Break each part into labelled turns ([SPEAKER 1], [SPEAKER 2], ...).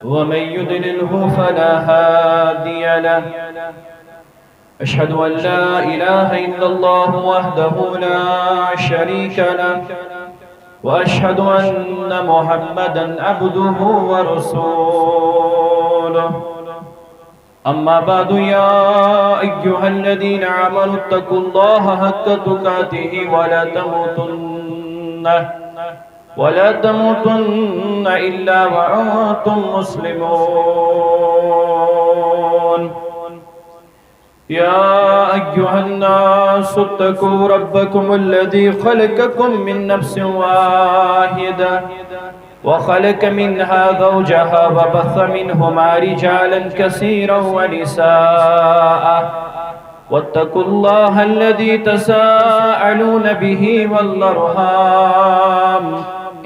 [SPEAKER 1] ومن يضلله فلا هادي له. أشهد أن لا إله إلا الله وحده لا شريك له، وأشهد أن محمدا عبده ورسوله. أما بعد، يا أيها الذين آمنوا اتقوا الله حق تقاته ولا تموتن إلا وأنتم مسلمون. يا أيها الناس اتقوا ربكم الذي خلقكم من نفس واحدة وخلق منها زوجها وبث منهما رجالا كثيرا ونساء، واتقوا الله الذي تساءلون به والأرحام،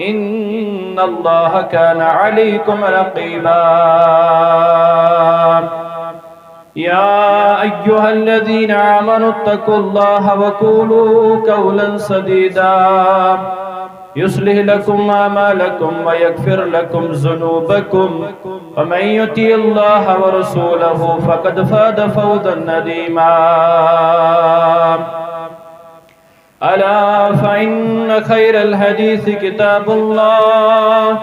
[SPEAKER 1] إن الله كان عليكم رقيبا. يا أيها الذين آمنوا اتقوا الله وقولوا قولا سديدا يصلح لكم أعمالكم ويغفر لكم ذنوبكم، ومن يطع الله ورسوله فقد فاز فوزا عظيما. ألا فإن خير الحديث كتاب الله،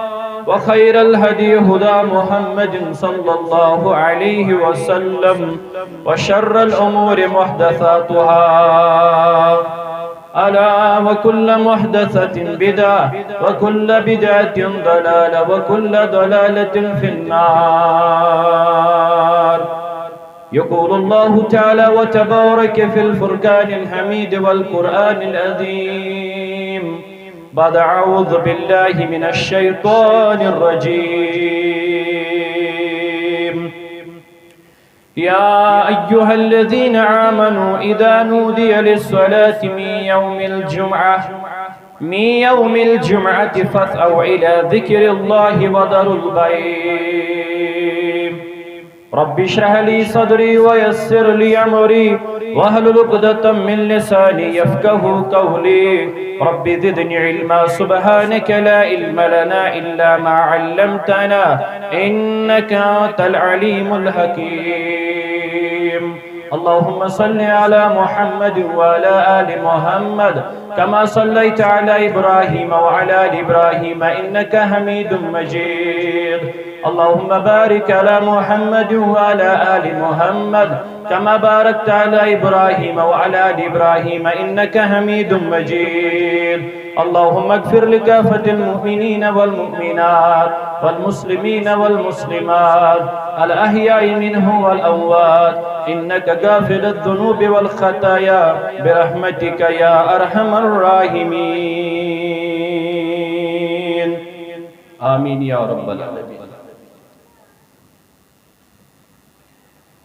[SPEAKER 1] وخير الهدي هدى محمد صلى الله عليه وسلم، وشر الأمور محدثاتها. ألا وكل محدثة بدعة، وكل بدعة ضلالة، وكل ضلالة في النار. يقول الله تعالى وتبارك في الفرقان الحميد والقرآن العظيم بعد أعوذ بالله من الشيطان الرجيم: يا أيها الذين آمنوا إذا نودي للصلاة من يوم الجمعة فاسعوا إلى ذكر الله وذروا البيع. رب اشرح لي صدري ويسر لي أمري واحلل عقدة من لساني يفقهوا قولي. رب زدني علما، سبحانك لا علم لنا إلا ما علمتنا إنك أنت العليم الحكيم. اللهم صل على محمد وعلى آل محمد كما صليت على إبراهيم وعلى آل إبراهيم إنك حميد مجيد. اللهم بارك على محمد وعلى آل محمد كما باركت على إبراهيم وعلى آل إبراهيم إنك حميد مجيد. اللهم اغفر لكافة المؤمنين والمؤمنات والمسلمين والمسلمات الأحياء منهم والأموات إنك غافر الذنوب والخطايا برحمتك يا أرحم الراحمين. آمين يا رب العالمين.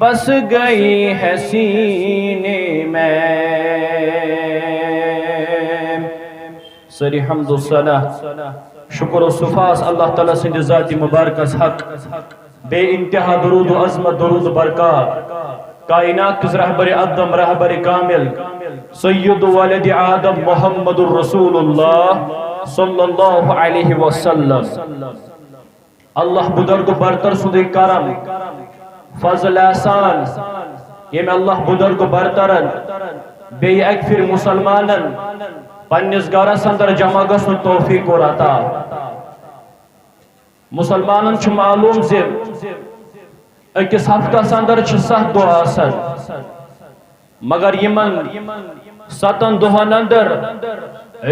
[SPEAKER 1] بس گئی ہے سینے میں. سری حمد و صلاح شکر و صفاس اللہ تعالیٰ سند ذات مبارکس حق بے انتہا درود و عظمت درود و برکات کائنات کس رہبر ادم رہبر کامل سید والد آدم محمد الرسول اللہ صلی اللہ علیہ وسلم. اللہ بزرگ برتر سدی کرم فضل احسان یم اللہ بزرگ برترن بی اک پھر مسلمانن پنس گرس اندر جمع گژھن توفیق اور عطا. مسلمانن چھ معلوم زِ اکس ہفتس اندر چھ 7 دۄہ آسان مگر یمن 7 دۄہن اندر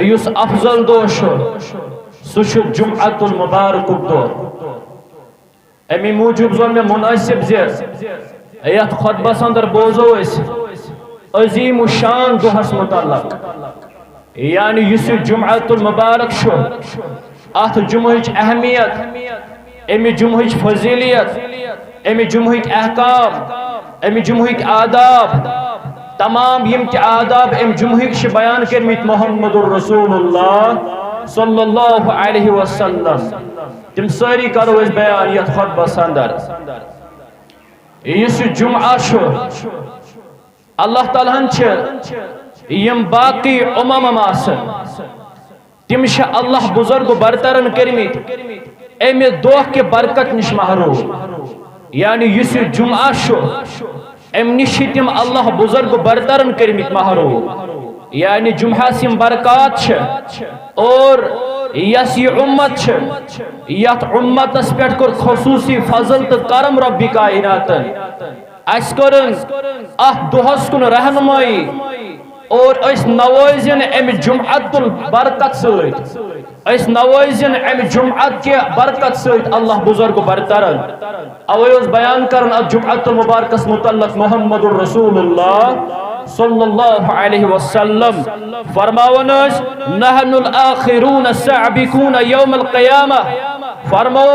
[SPEAKER 1] یس افضل دۄہ چھ سہ چھ جمعۃ المبارک دۄہ. امی موجوب زون میں مناسب زِ یتھ خطبس اندر بوزو اس عظیم الشان دۄہس متعلق یعنی یس جمعۃ المبارک چھ ات جمعہچ اہمیت امی جمعہچ فضیلیت امی جمعہک احکام امی جمعہک آداب تمام یم کہ آداب ام جمعہک چھ بیان کرمت محمد الرسول اللہ صلی اللہ علیہ وسلم تم ساری کرو اس بیان یت خطبس اندر. یس جمعہ چھ اللہ تعالیٰ چھ یم باقی امم آسن تم چھ اللہ بزرگ برترن کرمت امی دۄہ کے برکت نش محروم. یعنی یس جمعہ چھ ام نش تم اللہ بزرگ برترن کرمت محروم. یعنی جمعہ سم برکات چھ اور یس یہ امت چھ یت امتس پہ کر خصوصی فضل تو کرم رب کائناتن اس کرن ات دۄہس کن رہنمائی اور اس نوازن ام جمعۃ البرکت ست اس نوازن ام جمعۃ کے برکت ست اللہ بزرگ برترن. اوے اس بیان کرن ات جمعۃ المبارکس متعلق محمد الرسول اللہ صلی اللہ علیہ وسلم فرماون نحن الاخرون السابقون یوم القیامہ. فرمو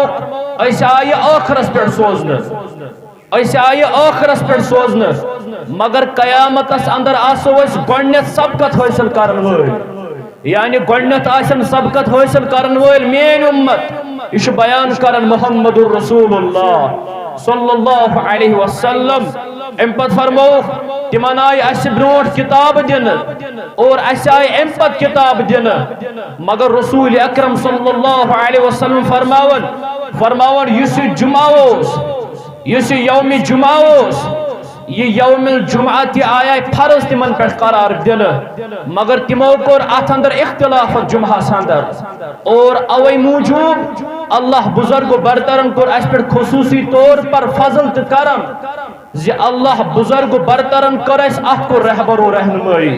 [SPEAKER 1] اس آئی آخرس پر سوزن اس آئی آخرس پر سوزن مگر قیامتس اندر آسو اس گونیت سبقت حاصل کرن وول. یعنی گونیت آسن سبقت حاصل کرن وول مین امت یہ بیان کرن محمد الرسول اللہ صلی اللہ علیہ وسلم. ام پت فرمو تمن آئی اس بروٹ کتاب دن اور اس آئی ام پت کتاب دن مگر رسول اکرم صلی اللہ علیہ وسلم فرماون یس جمعہ یس یوم جمعہ یہ یوم الجمعہ تی آیا فرض تمن پہ قرار دن مگر تمو کور ات اندر اختلاف جمعہ اندر اور اوے موجوب اللہ بزرگ برترن کور اس پہ خصوصی طور پر فضل تو کرم زِ اللہ بزرگ برترن کر اس ات کو رہبر و رہنمائی.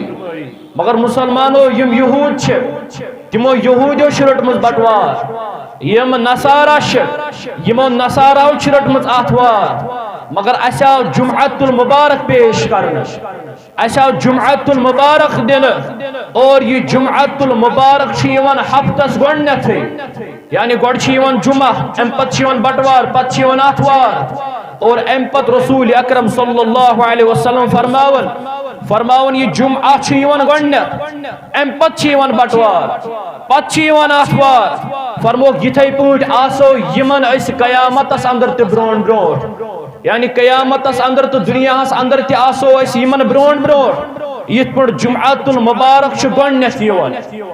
[SPEAKER 1] مگر مسلمانو یم یہود چھ تمو یہودیو چھ رٹمت بٹوار یم نصارہ چھ یمو نصاراو چھ رٹمت آتھوار مگر اس آو جمعۃ المبارک پیش کرنا اس آو جمعۃ المبارک دن اور یہ جمعۃ المبارک چھ یوان ہفتس گۄڈنیتھے یعنی گۄڈ چھ یوان جمعہ ام پت چھ یوان بٹوار پت چھ یوان آتھوار اور ام پت رسول اکرم صلی اللہ علیہ وسلم فرماون یہ جمعہ چھ یوان گۄڈنیتھ ام پت چھ یوان بٹوار پت چھ یوان آتھوار. فرموک یتھے پٲٹھۍ آسو یمن اس قیامتس اندر تہ برون برونٹ یعنی قیامتس اندر تو دنیاہس اندر تہ آسو اس یمن برون برونٹ یت پٲٹھۍ جمعۃ المبارک چھ گۄڈنیتھ یوان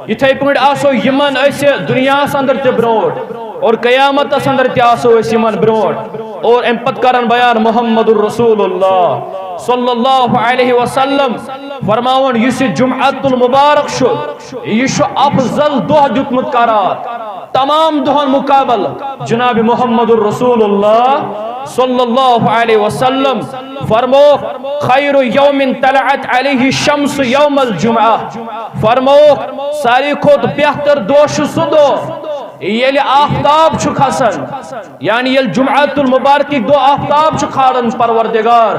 [SPEAKER 1] یتھے پٲٹھۍ آسو یمن اس دنیاہس اندر تہ برونٹ اور قیامتس اندر تہ آسو اس یمن برونٹ. اور ام پت کرن بیان محمد الرسول اللہ صلی اللہ علیہ وسلم فرماون یس جمعۃ المبارک چھ یہ چھ افضل دۄہ دیتمت قرار تمام دۄہن مقابل. جناب محمد الرسول اللہ صلی اللہ علیہ وسلم فرمو خیر یوم طلعت علیہ الشمس یوم الجمعہ. فرمو ساری کھوت بہتر دۄہ چھ سہ دۄہ یل آفتاب چھ کھسن یعنی یل جمعۃ المبارک دو آفتاب چھ کھارن پروردگار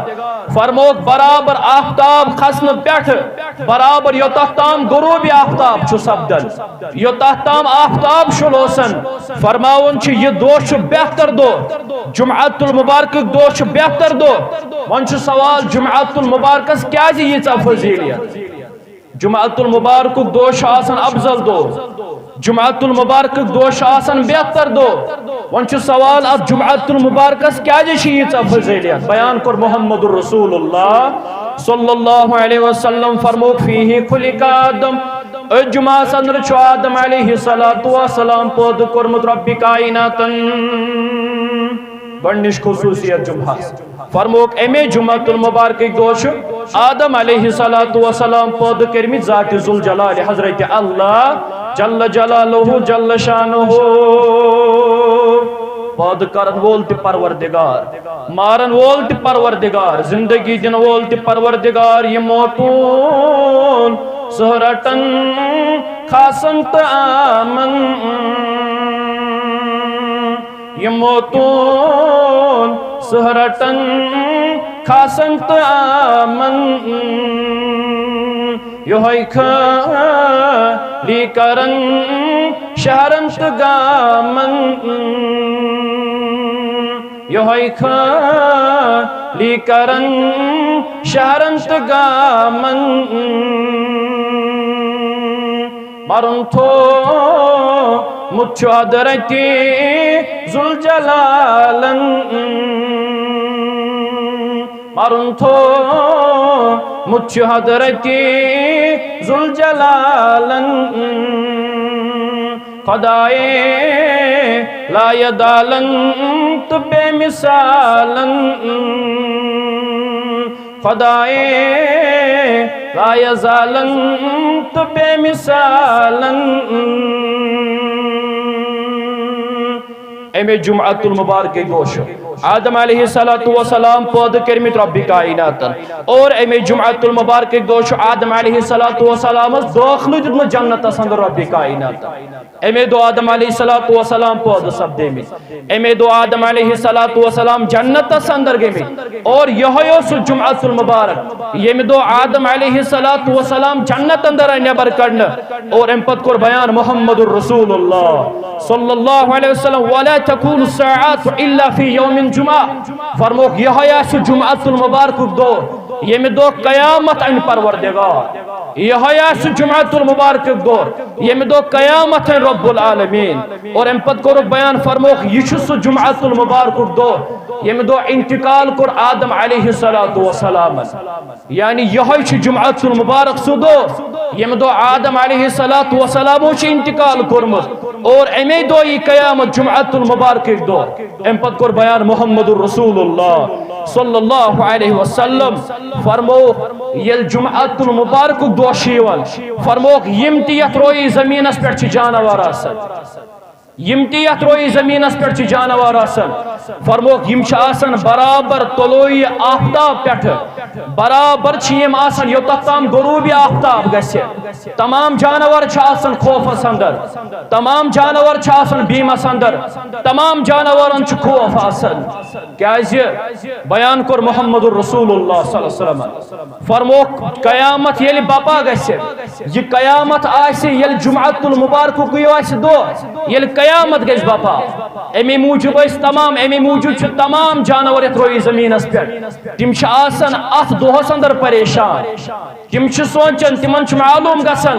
[SPEAKER 1] فرموک برابر آفتاب کھسن پیٹھ برابر یوتہ تام غروب آفتاب چھ سپدن یوتہ تام آفتاب شلوسن فرماون چھ یہ دو چھ بہتر دو جمعۃ المبارک دو چھ بہتر دو ون چھ سوال جمعۃ المبارکس کیا ییژا فضیلیت جمعۃ المبارک دو چھ آسان افضل دو جمعۃ المبارک دو چھ آسان بہتر دو ون چھ سوال ات جمعۃ المبارکس کیا ییژا فضیلیت بیان کر محمد رسول اللہ صلی اللہ علیہ وسلم فرموک فیہ خلق آدم جمعہ سندر چھ آدم علیہ السلام پود کرمت رب کائناتن بڑنش خصوصیت جمعہ فرموک امی جمعۃ المبارک دوش آدم علیہ السلام پود کرمت ذات ذوالجلال حضرت اللہ جل جلالہ جل شانہ پود کرن وول تی پروردگار مارن وول تی پروردگار زندگی دن وول تی پروردگار یہ موتون سہرٹن خاصن تعامن یہ موتون سہرٹن خاصن تعامن یہ خالی کرن شہرن تگامن یہ خالی کرن شہرن تگامن مرن تھو مچھو حضرتی ذوالجلالن مرن تھو مچھو حضرتی ذوالجلالن خدائے لا یدالن تو بے مثالن خدائے لا یزالن تو بے مثالن امی جمعۃ المبارک گوش آدم علیہ السلام پود کرمت رب کائناتن اور امی جمعۃ المبارک گوش آدم علیہ السلام داخل دت جنت اندر رب کائناتن امی دو آدم علیہ السلام پود سب دیمت امی دو آدم علیہ السلام جنت اندر گمت اور یہ سو جمعۃ المبارک یمی دو آدم علیہ السلام جنت اندر نبر کڑن اور ام پت کور بیان محمد رسول اللہ صلی اللہ علیہ وسلم ولا تكون الساعات الا في يوم الجمعہ فرموک یہ سو جمعۃ المبارک دو یمی دو قیامت ان پروردگار یہ سو جمعۃ المبارک دو یمی دو قیامت ان رب العالمین اور ام پت کور بیان فرموک یہ سو جمعۃ المبارک دو یمی دو انتقال کر آدم علیہ السلام یعنی یہ جمعۃ المبارک سو دو یمی دو آدم علیہ السلام انتقال کرمت اور امی دو یہ قیامت جمعۃ المبارک دو ام پت کور بیان محمد رسول اللہ صلی اللہ علیہ وسلم فرموک یل جمعۃ المبارک دو شیون فرموک یمتیت روئی زمین اس پر چھ جانور آسن یمتیت روئی زمین اس پر چھ جانور آسن فرموک یم چھ آسن برابر طلوع آفتاب پیٹھ برابر چھ یم آسن یوتہ تام غروب آفتاب گژھِ تمام جانور چھ آسن خوفس اندر تمام جانور چھ آسن بیمس اندر تمام جانورن چھ خوف آسن کیازِ بیان کور محمد رسول اللہ صلی اللہ علیہ وسلم فرموک قیامت یل بپا گژھِ یہ قیامت آسہِ یل جمعۃ المبارک آسہِ دو یل قیامت گژھِ بپا امی موجوب تمام امی موجود چھ تمام جانور یت روئی زمین اس پر تم چھ آسن ات دہس اندر پریشان تم چھ سوچن تمن چھ معلوم گسن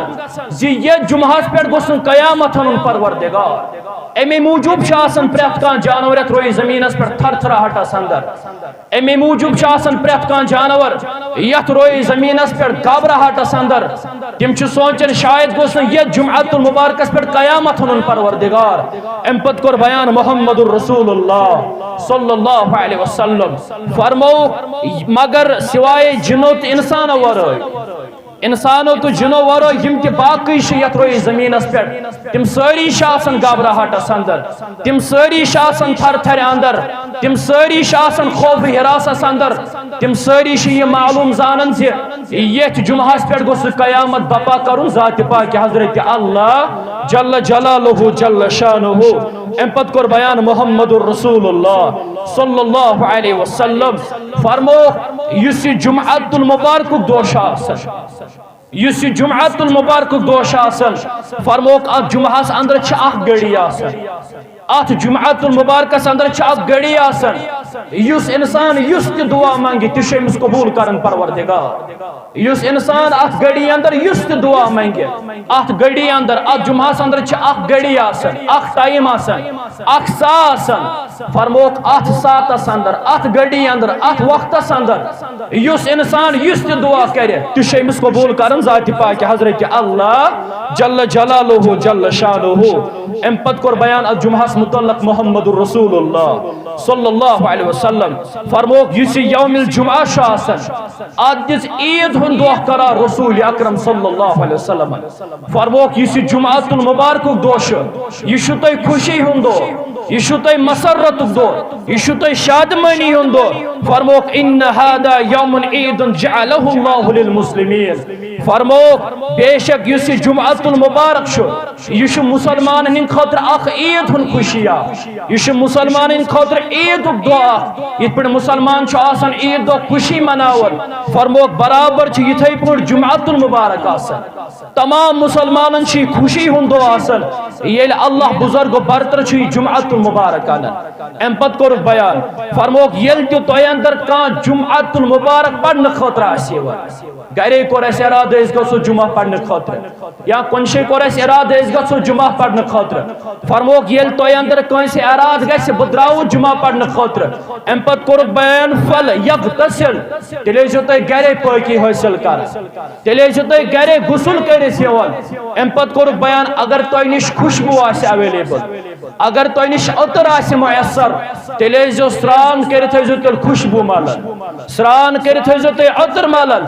[SPEAKER 1] زی یہ جمعہس پر گوسن قیامت ہن پروردگار امی موجوب چھ آسن پرت کان جانور یت روئی زمین اس پر تھر تھراہٹس اندر امی موجوب چھ آسن پرت کان جانور یت روئی زمین اس پر گھبراہٹس اندر تم چھ سوچن شاید گوسن یہ جمعۃ المبارک اس پر قیامت ہن پروردگار ام پت کور بیان محمد رسول اللہ صلی اللہ علیہ وسلم فرمو مگر سوائے جنوت انسان ورائے انسانو تو جنو ورو یم تی باقی شیط روی زمین اس پر تم ساری شاسن گابراہٹ اندر تم ساری شاسن تھر تھر اندر تم ساری شاسن خوف حراس اندر تم ساری شی یہ معلوم زانن سے یہ جمعہ پر گوس قیامت بپا کرن ذات پاک حضرت اللہ جل جلالہ جل شانہ ام پت کور بیان محمد الرسول اللہ صلی اللہ علیہ وسلم فرمو یس جمعۃ المبارک دوش آسن یس جمعۃ المبارک دوش آسن فرموک ات جمعہس اندر چھ اخ گڑی آسن ات جمعۃ المبارکس اندر چھ اخ گڑی آسن یس انسان یس تہ دعا مانگی تہ چھ امس قبول کرن پروردگار یس انسان ات گڑی اندر یس تہ دعا مانگی ات گڑی اندر ات جمعہس اندر چھ اخ گڑی آسن اخ ٹائم آسن اخ سا آسن فرموک ات ساتس اندر ات گڑی اندر ات وقتس اندر یس انسان یس تہ دعا کرے تہ چھ امس قبول کرن ذات پاک حضرت اللہ جل جلالہ جل شانہ ام پت کور بیان ات جمعہس متعلق محمد الرسول اللہ صلی اللہ علیہ وسلم فرموک یس یوم الجمعہ آسن ات دس عید ہند دہ کرا رسول اکرم صلی اللہ علیہ وسلم فرموک یس جمعۃ المبارک دہ یہ تہ خوشی ہند دہ یہ تہ مسرت دہ یہ تہ شادمانی ہند دہ فرموک ان هذا یوم عید جعلہ اللہ للمسلمین فرموک بے شک یس جمعۃ المبارک یہ مسلمان ہند خاطر اخ عید ہند خوشی یہ مسلمان خاطر عید دعا یہ پہ مسلمان آسان عید دہ خوشی مناون فرموک برابر یتھے پہ جمعۃ المبارک آسان تمام مسلمان خوشی ہند دہ آسان یل اللہ بزرگ برتر جمعۃ المبارک انن ام پت کور بیان فرموک یل تہ تہ اندر کان جمعۃ المبارک پڑھنے خاطر آسہ گرے کور اس ارادہ اس گژھو جمعہ پڑھنے خاطر یا کنشے کور اس ارادہ اس گژھو جمعہ پڑھنے خاطر فرموک یل تہ اندر کنس اراد گژھِ بہ درٛاوُس جمعہ پڑھنے خاطر ام پت کورُکھ بیان فل یغتسل تیٚلہِ ٲسِو تُہۍ گرے پٲکی حٲصِل کران تیٚلہِ ٲسِو تُہۍ گرے غسل کٔرِتھ یِوان ام پت کورُکھ بیان اگر تۄہہِ نِش خوشبوٗ آسہِ ایویلیبل اگر تۄہہِ نِش عطر آسہِ میسر تیٚلہِ ٲسۍزیو سرٛان کٔرِتھ ٲسۍزیو تیٚلہِ خوشبوٗ ملان سرٛان کٔرِتھ ٲسۍزیو تُہۍ عطر ملان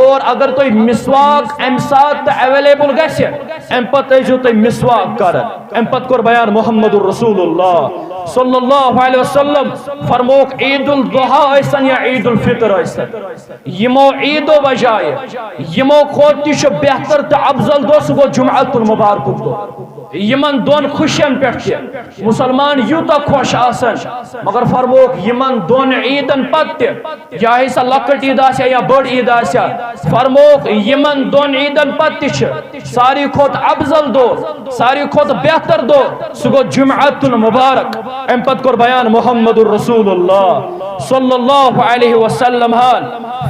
[SPEAKER 1] اور اگر تُہۍ مسواک امہِ ساتہٕ تہِ ایویلیبل گژھِ امہِ پتہٕ ٲسۍزیو تُہۍ مسواک کران امہِ پتہٕ کوٚر بیان محمد الرسول اللہ صلی اللہ علیہ وسلم فرموک عید الاضحیٰ ٲسِن یا عید الفطر ٲسِن یمو عیدو بجائے یمو کھۄتہٕ تہِ چھُ بہتر تہٕ افضل دۄہ سُہ گوٚو جمعۃ المبارکُک دۄہ یمن دون خوشین پٮ۪ٹھ تہِ مسلمان یوٗتاہ خۄش آسان مگر فرموک یمن دون عیدن پتہٕ تہِ چاہے سۄ لۄکٕٹ عید آسیا یا بٔڑ عید آسیا فرموک یمن دون عیدن پتہٕ تہِ چھِ ساروی کھۄتہٕ افضل دۄہ ساروی کھۄتہٕ بہتر دۄہ سُہ گوٚو جمعۃ المبارک امہِ پتہٕ کوٚر بیان محمد الرسول اللہ صلی اللہ علیہ وسلم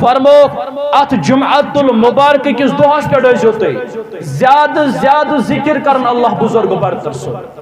[SPEAKER 1] فرموک ات جمعۃ المبارک کس دۄہس پٮ۪ٹھ ٲسۍزیو تُہۍ زیادٕ زیادٕ ذکر کرن اللہ بزرگ برتر سُنٛد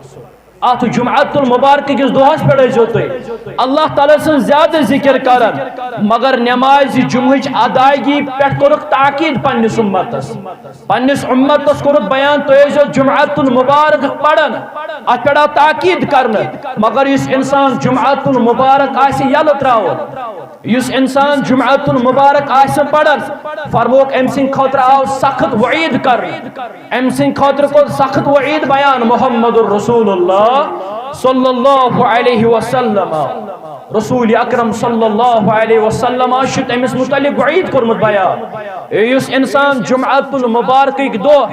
[SPEAKER 1] ات جمعۃ المبارک کس دۄہس پٮ۪ٹھ ٲسۍزیو تُہۍ اللہ تعالیٰ سٕنٛز زیادٕ ذکر کرن مگر نمازِ جمعٕچ ادائیگی پٮ۪ٹھ کوٚرُکھ تاکید پننس امتس کوٚرُکھ بیان تُہۍ ٲسۍزیو جمعۃ المبارک پران اتھ پٮ۪ٹھ آو تاکید کرنہٕ مگر یُس انسان جمعۃ المبارک آسہِ یلہٕ تراوُن یُس انسان جمعۃ المبارک آسہِ پران فرموک أمۍ سٕنٛدِ خٲطرٕ آو سخت وعید کرنہٕ أمۍ سٕنٛدِ خٲطرٕ کوٚر سخت وعید بیان محمد الرسول اللہ صلی اللہ علیہ وسلم رسول اکرم صلی اللہ علیہ وسلم چھُ أمِس متعلق وعید کوٚرمُت بیان یُس انسان جمعۃ المبارکٕکۍ دۄہ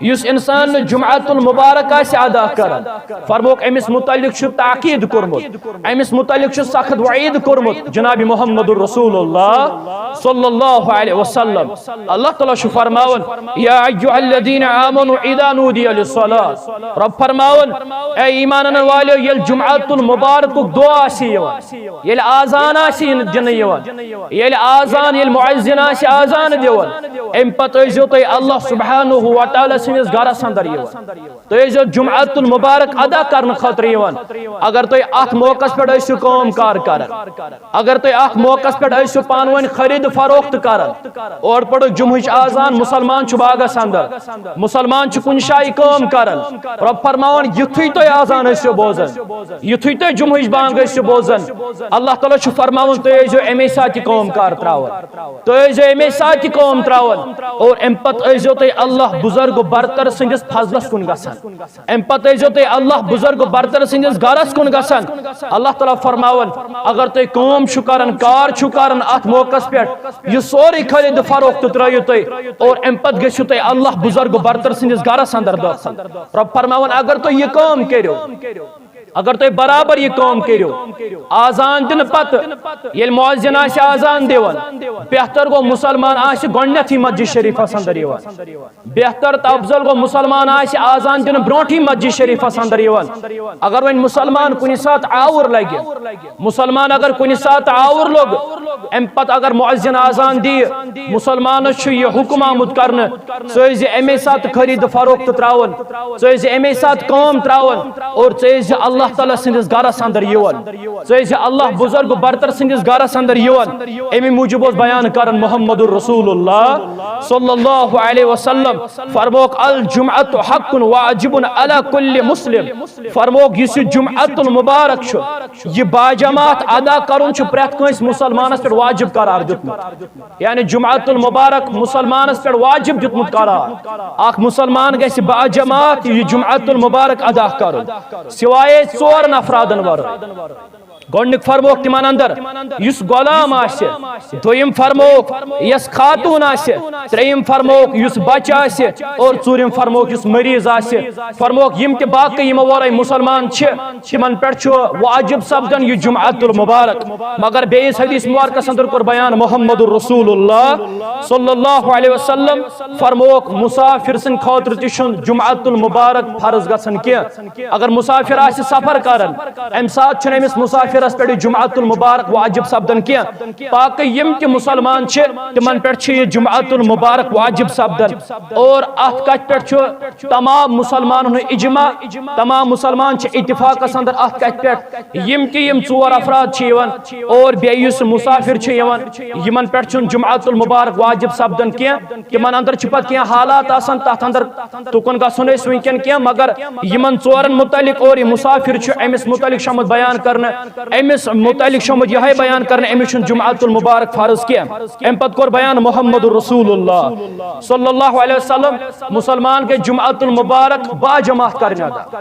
[SPEAKER 1] یُس انسان جمعۃ المبارک آسہِ ادا کران فرموک أمِس متعلق چھُ تاکید کوٚرمُت أمِس متعلق چھُ سخت وعید کوٚرمُت جناب محمد الرسول اللہ صلی اللہ علیہ وسلم اللہ تعالیٰ چھُ فرماوان یا ایھا الذین آمنوا اذا نودی للصلاۃ رب فرماوان اے ایمان انن والیو ییٚلہِ جمعۃ المبارکُک دۄہ آسہِ یِوان ییٚلہِ آزان آسہِ دِنہٕ یِوان ییٚلہِ آزان ییٚلہِ مُعزِن آسہِ آزان دِوان امہِ پتہٕ ٲسۍزیو تُہۍ اللہ سبحانہ وتعالیٰ سٕنٛدِس گرس اندر یِوان تُہۍ ٲسۍزیو جمعۃ المبارک ادا کرنہٕ خٲطرٕ یِوان اگر تُہۍ اتھ موقعس پٮ۪ٹھ ٲسِو کٲم کار کران اگر تُہۍ اتھ موقعس پٮ۪ٹھ ٲسِو پانہٕ ؤنۍ خرید فروخت کران اور پڑھو جمعٕچ آزان مسلمان چھُ باغس اندر مسلمان چھُ کُنہِ جایہِ کٲم کران رب فرماوان یُتھُے تُہۍ آزان ٲسِو بوزان یُتھُے تُہۍ جمعٕچ بانگ ٲسِو بوزان اللہ تعالیٰ چھُ فرماوان تُہۍ ٲسۍزیو اَمے ساتہٕ یہِ کٲم کار تراوان تُہۍ ٲسۍزیو اَمے ساتہٕ یہِ کٲم تراوان اور امہِ پتہٕ ٲسۍزیو تُہۍ اللہ بزرگ برتر سٕنٛدِس فضلس کُن گژھان امہِ پتہٕ ٲسۍزیو تُہۍ اللہ بزرگ برتر سٕنٛدِس گرس کُن گژھان اللہ تعالیٰ فرماوان اگر تُہۍ کٲم چھُو کران کار چھُو کران اتھ موقعس پٮ۪ٹھ
[SPEAKER 2] یہ سوری خرید فروخت ترایو تھی اور ام پت گژھو تھی اللہ بزرگ برتر سندس گرس اندر داخل رب فرماون اگر تو یہ کام کرو اگر تو برابر یہ کام کرو آزان دن پت یل مؤذن آسہ آزان دیوان بہتر گو مسلمان آسہ گۄڈنیتھٕے مسجد شریفس اندر یوان بہتر تو افضل گو مسلمان آسہ آزان دن برونٹھی مسجد شریفس اندر یوان اگر وۄنۍ مسلمان کُنہِ ساتہٕ آوُر لگہِ مسلمان اگر کُنہِ ساتہٕ آوُر لوگ ام پت اگر مؤذن آزان دی مسلمانس چھُ یہ حکم آمُت کرنہٕ ژٕ ٲسۍ زِ امی ساتہٕ خرید فروخت تراون ژٕ ٲسۍ زِ امی ساتہٕ کٲم تراون اور ژٕ ٲسۍ زِ اللہ تعالیٰ سندس گرس اندر یوان ژٕ ٲسۍ زِ اللہ بزرگ برتر سندس گرس اندر یوان امی موجب اوس بیان کرن محمد رسول اللہ صلی اللہ علیہ وسلم فرموک الجمعۃ حق واجب علی کل مسلم فرموک یس جمعۃ المبارک چھُ یہ باجماعت ادا کرن چھُ پرٛٮ۪تھ کٲنٛسہِ مسلمانس پٮ۪ٹھ واجب قرار دیُتمُت یعنی جمعۃ المبارک مسلمانس پٮ۪ٹھ واجب دیُتمُت قرار اکھ مسلمان گژھِ باجماعت یہ جمعۃ المبارک ادا کرن سوائے ژور نفرادن ورٲے گۄڈنیُک فرموک تِمن اندر یُس غلام آسہِ دوٚیِم فرموک یس خاتون آسہِ ترٛیٚیِم فرموک یُس بچہ آسہِ اور ژوٗرِم فرموک یُس مریض آسہِ فرموک یِم تہِ باقٕے یِمو ورٲے مسلمان چھِ تِمن پٮ۪ٹھ چھُ واجب سپدن یہ جمعۃ المبارک مگر بیٚیِس حدیث مبارکس اندر کوٚر بیان محمد رسول اللہ صلی اللہ علیہ وسلم فرموک مسافر سٕنٛدِ خٲطرٕ تہِ چھُنہٕ جمعۃ المبارک فرض گژھان کینٛہہ اگر مسافر آسہِ سفر کران امہِ ساتہٕ چھُنہٕ أمِس مسافر پہ جمعۃ المبارک واجب سپدن کی باقی یم تہ مسلمان چھ تمن پہ یہ جمعۃ المبارک واجب سپدن اور ات کت پہ تمام مسلمان اجماع تمام مسلمان چھ اتفاق اندر ات کت پہ یم تہ یم ژور افراد چھ یوان اور بیس مسافر چھ یوان یمن پہ جمعۃ المبارک واجب سپدن کی تمن اندر چھ پتہ کینٛہہ حالات آسان تتھ اندر تکن گژھن أسۍ ونکٮ۪ن کینٛہہ مگر یمن ژورن متعلق اور یہ مسافر چھ امس متعلق شمت بیان کرنے امس متعلق شمت یہ بیان کرنے امس جمعۃ المبارک فرض کیا ام پت کور بیان محمد رسول اللہ صلی اللہ علیہ وسلم مسلمان کے جمعۃ المبارک با جماعت کرنے ادا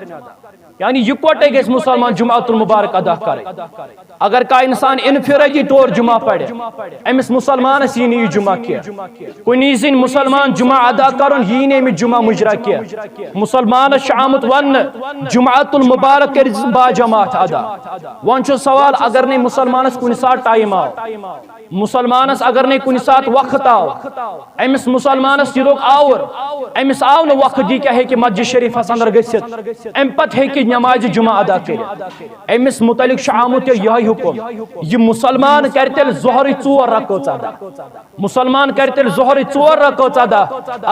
[SPEAKER 2] یعنی یکوٹے گژھِ مسلمان جمعۃ المبارک ادا کرے اگر کا انسان انفرادی طور جمعہ پڑھے امس مسلمانس یہ نہیں جمعہ کیا کنی زن مسلمان جمعہ ادا کرن یہ نہیں جمعہ مجرا کیا مسلمانس آمت ون جمعۃ المبارک کر با جماعت ادا ون چھ سوال اگر نہیں مسلمانس کن سات ٹائم آو مسلمانس اگر نہیں کن سات وقت آو امس مسلمانس یہ لوگ آور امس آو نہ وقت دی کیا ہے کہ مسجد شریف اندر گژھت ام پتہ ہے کہ نماز جمعہ ادا کر امس متعلق آمت یہ حکم یہ مسلمان کر تیل ظہر 4 رکعت ادا مسلمان کر تیل ظہر 4 رکعت ادا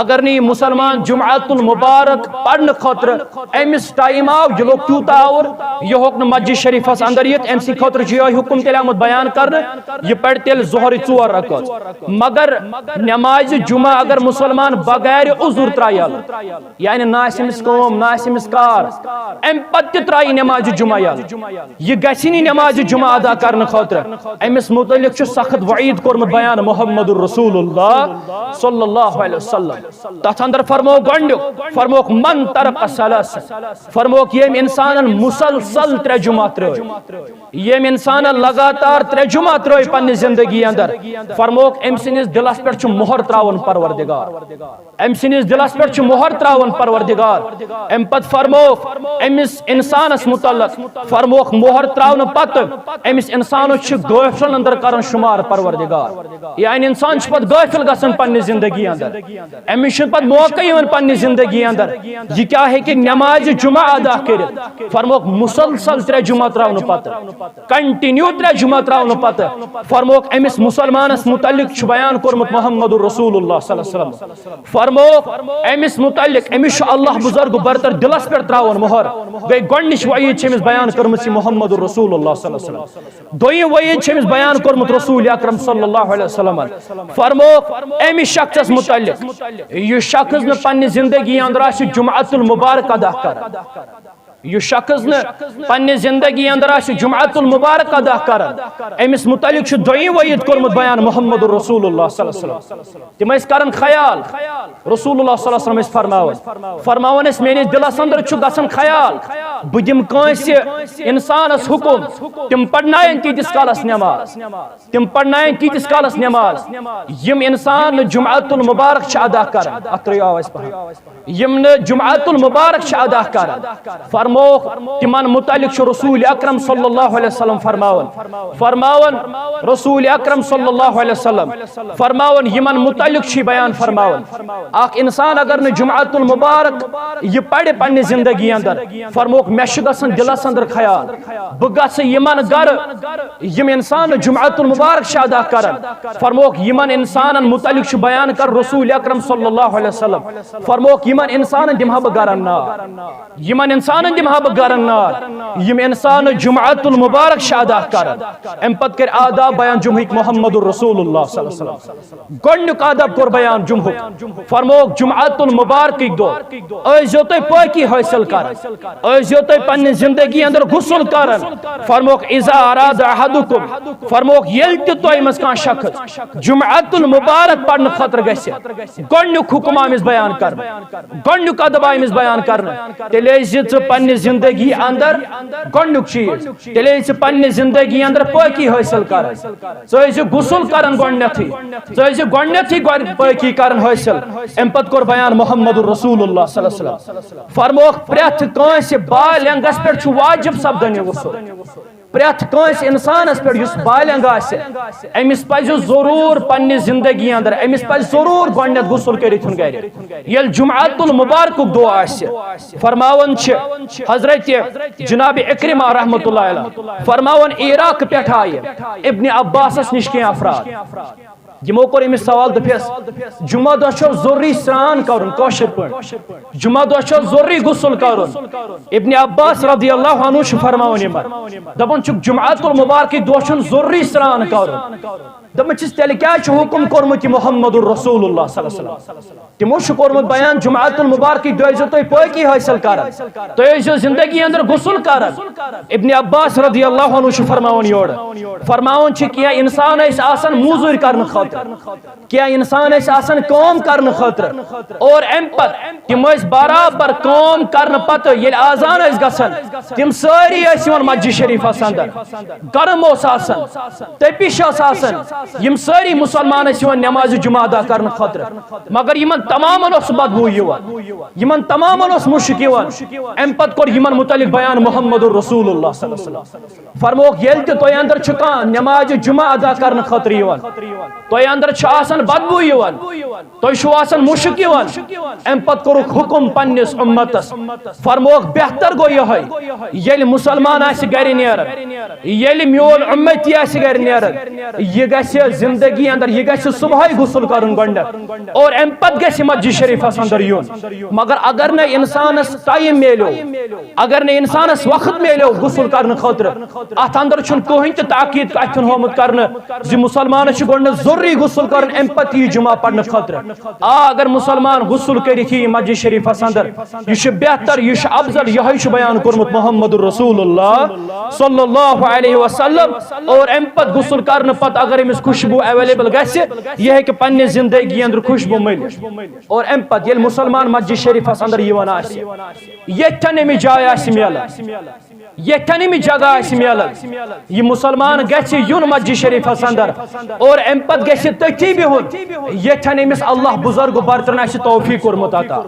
[SPEAKER 2] اگر نہیں مسلمان جمعۃ المبارک پڑھنے خاطر امس ٹائم آو یہ لوگ تیوتا آور یہ حکم مسجد شریف اندر یت ام سی خاطر یہ حکم تیل آمت بیان کرنے یہ پڑھ تیل ظہر 4 رکعت مگر نماز جمعہ اگر مسلمان بغیر عذر ترایل یعنی ناسمس قوم ناسمس کار ام پت ترائی نماز جمعہ یہ گھنی نماز جمعہ ادا کرنے خاطر امس متعلق سخت وعید کورمت بیان محمد رسول اللہ صلی اللہ علیہ وسلم تتھ اندر فرموک گۄڈنیُک فرموک من ترک الصلاۃ فرموک یم انسان مسلسل 3 جمعہ ترٲے یم انسان لگاتار 3 جمعہ ترٲے پننہِ زندگی اندر فرموک ام سٕنٛدِس دلس پٮ۪ٹھ چھُ مۄہر تراون پروردگار ام سٕنٛدِس دلس پٮ۪ٹھ چھُ مۄہر تراون پروردگار ام پتہٕ فرموک امس انسانس متعلق فرموک مۄہر تراون پتہٕ امس انسانس چھُ غٲفلن اندر کرن شمار پروردگار یعنی انسان چھُ پتہٕ غٲفل گژھان پننہِ زندگی اندر امس چھُنہٕ پتہٕ موقع یِوان پننہِ زندگی اندر یہ کیا ہے کہ نماز جمعہ ادا کرت فرموک مسلسل 3 جمعہ تراون پتہٕ کنٹینیو 3 جمعہ تراون پتہٕ فرموک امس مسلمانس متعلق چھُ بیان کورمت محمد رسول اللہ صلی اللہ علیہ وسلم فرموک امس متعلق امس اللہ بزرگ برتر دلس پہ تراون مہر گئی گۄڈنِچ وعید امس بیان کرمت محمد رسول اللہ صلی اللہ علیہ وسلم دویم وعید امس بیان کورمت رسول اکرم صلی اللہ علیہ وسلم فرموک امس شخصس متعلق یہ شخص نہ پننہِ زندگی اندر آسہِ جمعۃ المبارک ادا کر یہ شخص نے پنہ زندگی اندر جمعۃ المبارک ادا کران امس متعلق دویم وعید کورمت بیان محمد رسول اللہ صلی اللہ علیہ وسلم تم کرن خیال رسول اللہ صلی اللہ علیہ وسلم فرماون اس میانس دلس اندر گژھان خیال بہ دم کانس انسانس حکم تم پڑنائن تیتس کالس نماز تم پڑنائن تیتس کالس نماز یم انسان جمعۃ المبارک ادا کران اتر آواز پہ یم جمعۃ المبارک ادا کران فرموک تمن متعلق رسول اکرم صلی اللہ علیہ وسلم فرماون رسول اکرم صلی اللہ علیہ وسلم فرماون یمن متعلق بیان فرماون اخ انسان اگر نہ جمعۃ المبارک یہ پڑھ پنہ زندگی اندر فرموک مے گژھان دلس اندر خیال بہ گژھِ یمن گر یم انسان جمعۃ المبارک ادا کران فرموک یمن انسانن متعلق بیان کر رسول اکرم صلی اللہ علیہ وسلم فرموک یمن انسان دمہ بہ گرن نار یمن انسان دمہ بہ گرن نار یم انسان جمعۃ المبارک ادا کران ام پت کر آداب بیان جمعہ محمد رسول اللہ صلی اللہ علیہ وسلم گۄڈنیُک آداب کور بیان جمعہ فرموک جمعۃ المبارک دو ٲسۍزیو تُہۍ پٲکی حٲصِل کران ٲسۍزیو تُہۍ پننہِ زندگی اندر غسل کران فرموک اذا اراد احدکم فرموک ییٚلہِ تہِ تۄہہِ منٛز کانٛہہ شخص جمعۃ المبارک پرنہٕ خٲطرٕ گژھِ گۄڈنیُک حکم آمٕژ بیان کرنہٕ گۄڈنیُک ادب آمٕژ بیان کرنہٕ تیٚلہِ ٲسۍ ژٕ پننہِ زندگی اندر گۄڈنیُک چیٖز تیٚلہِ ٲسۍ ژٕ پننہِ زندگی اندر پٲکی حٲصِل کران ژٕ ٲسۍ غسل کران گۄڈنیتھٕے ژٕ ٲسۍ گۄڈنیتھٕے پٲکی کران حٲصِل امہِ پتہٕ کوٚر بیان محمد رسول اللہ صلی اللہ علیہ وسلم فرموک پرٛٮ۪تھ کٲنٛسہِ بالینٛگس پٮ۪ٹھ چھُ واجب سپدان یہِ غسل پرٛٮ۪تھ کٲنٛسہِ انسانس پٮ۪ٹھ یُس بالینٛگ آسہِ أمِس پزِ ضروٗر پننہِ زندگی اندر أمِس پزِ ضروٗر گۄڈنیتھ غسل کٔرِتھ یُن گرِ ییٚلہِ جمعۃ المبارکُک دۄہ آسہِ فرماوان چھِ حضرت جناب اکرمہ رحمۃ اللہ علیہ فرماوان عراق پٮ۪ٹھ آیہِ ابن عباسس نِش کینٛہہ افراد یمو کوٚر أمِس سوال دوٚپیس جمعہ دۄہ چھو ضروٗری سران کرُن کٲشِر پٲٹھۍ جمعہ دۄہ چھو ضروٗری غسل کرُن ابن عباس رضی اللہ عنہ چھُ فرماوان یِمن دپان چھُکھ جمعۃ المبارکٕکۍ دۄہ چھُنہٕ ضروٗری سران کرُن دپان چھِس تیٚلہِ کیٛازِ چھُ حکم کوٚرمُت یہِ محمد رسول اللہ صلی اللہ علیہ وسلم تِمو چھُ کوٚرمُت بیان جمعۃ المبارکٕکۍ دۄہ ٲسۍزیو تُہۍ پٲکی حٲصِل کران تُہۍ ٲسۍزیو زندگی اندر غسل کران ابن عباس رضی اللہ عنہ چھُ فرماوان یورٕ فرماوان چھِ کینٛہہ انسان ٲسۍ آسان موٚزوٗرۍ کرنہٕ خٲطرٕ کینٛہہ انسان ٲسۍ آسان کٲم کرنہٕ خٲطرٕ اور امہِ پتہٕ تِم ٲسۍ برابر کٲم کرنہٕ پتہٕ ییٚلہِ آزان ٲسۍ گژھان تِم سٲری ٲسۍ یِوان مسجد شریفس اندر گرم اوس آسان تٔپِش ٲس آسان یم ساری مسلمان ٲسۍ یِوان نماز جمعہ ادا کرنہٕ خٲطرٕ مگر یمن تمامن اوس بدبو یِوان یمن تمامن اوس مشک یِوان امہِ پتہٕ کوٚر یمن متعلق بیان محمد رسول اللہ صلی اللہ علیہ وسلم فرموک ییٚلہِ تہِ تۄہہِ اندر چھُ کانٛہہ نماز جمعہ ادا کرنہٕ خٲطرٕ یِوان تۄہہِ اندر چھُ آسان بدبو یِوان تۄہہِ چھُو آسان مشک یِوان امہِ پتہٕ کوٚرُکھ حکم پننِس اُمتس فرموک بہتر گوٚو یِہوٚے ییٚلہِ مسلمان آسہِ گرِ نیران ییٚلہِ میون اُمتی آسہِ گرِ نیران یہ گژھِ زندگی اندر یہ گژھِ صبحٲے غسل کرُن گۄڈنیتھ اور امہِ پتہٕ گژھِ مسجد شریفس اندر یُن مگر اگر نہٕ انسانس ٹایم میلیو اگر نہٕ انسانس وقت میلیو غسل کرنہٕ خٲطرٕ اتھ اندر چھُنہٕ کٕہٕنۍ تہِ تاکید اتھن ہومُت کرنہٕ زِ مسلمانس چھُ گۄڈنیتھ ضروٗری غسل کرُن امہِ پتہٕ یی جمعہ پرنہٕ خٲطرٕ اگر مسلمان غسل کٔرِتھ یی مسجد شریفس اندر یہ چھُ بہتر یہ چھُ افضل یِہوٚے چھُ بیان کوٚرمُت محمد رسول اللہ صلی اللہ علیہ وسلم اور امہِ پتہٕ غسل کرنہٕ پتہٕ اگر أمِس خوشبو اویلیبل گژھِ یہ ہیٚکہِ پننہِ زندگی اندر خوشبو مٔلِتھ اور امہِ پتہٕ ییٚلہِ مسلمان مسجد شریفس اندر یِوان آسہِ ییٚتھٮ۪ن أمِس جاے آسہِ میلان ییٚتھٮ۪ن أمِس جگہ آسہِ میلان یہِ مسلمان گژھِ یُن مسجد شریفس اندر اور امہِ پتہٕ گژھِ تٔتھی بِہُن ییٚتھٮ۪ن أمِس اللہ بُزرگ برترن آسہِ توفیق کوٚرمُت عطا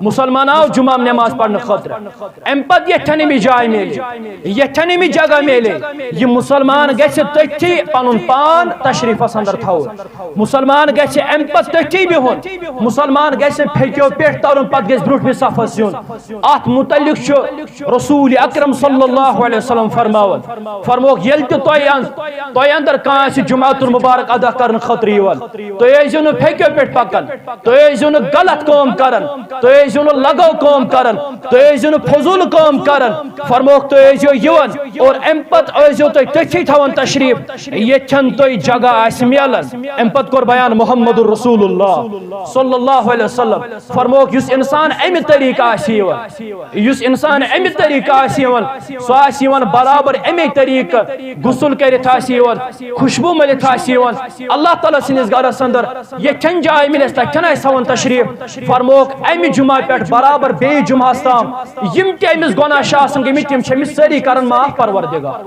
[SPEAKER 2] مسلمان آو جمعہ نماز پرنہٕ خٲطرٕ امہِ پتہٕ ییٚتھٮ۪ن أمِس جاے میلہِ ییٚتھٮ۪ن أمِس جگہ میلہِ یہِ مسلمان گژھِ تٔتھی پنُن پان تشریفس اندر تھاوُن مسلمان گژھِ امہِ پتہٕ تٔتھی بِہُن مسلمان گژھِ پھیکیو پٮ۪ٹھ ترُن پتہٕ گژھِ برونٛٹھمہِ صفس یُن اتھ متعلق چھُ رسول اکرم صلی اللہ اللہ علیہ وسلم فرموک یل تہ اندر کان جمعۃ المبارک ادا کرن خطر یوان تُہۍ ٲسۍزیو نہٕ پھیکیو پٮ۪ٹھ پکان تُہۍ ٲسۍزیو نہٕ غلط کٲم کران تُہۍ ٲسۍزیو نہٕ لگو کٲم کران تُہۍ ٲسۍزیو نہٕ فضوٗل کٲم کران فرموک تُہۍ ٲسۍزیو یِوان اور امہِ پتہٕ ٲسۍزیو تُہۍ تٔتھی تھاوان تشریف ییٚتھٮ۪ن تۄہہِ جگہ آسہِ میلان امہِ پتہٕ کوٚر بیان محمد رسول اللہ صلی اللہ علیہ وسلم فرموک یُس انسان امہِ طریقہٕ آسہِ یِوان یُس انسان امہِ طریقہٕ آسہِ یِوان سُہ آسہِ یِوان برابر امی طریقہٕ غسل کٔرِتھ آسہِ یِوان خوشبو ملِتھ آسہِ یِوان اللہ تعالیٰ سٕنٛدِس گرس اندر ییٚتھٮ۪ن جاے مِلٮ۪س تتھٮ۪ن آسہِ تھاوان تشریف فرموک امہِ جمعہ پٮ۪ٹھ برابر بیٚیہِ جمعہس تام یِم تہِ أمِس گۄناہ چھِ آسان گٔمٕتۍ تِم چھِ أمِس سٲری کران معاف پروردگار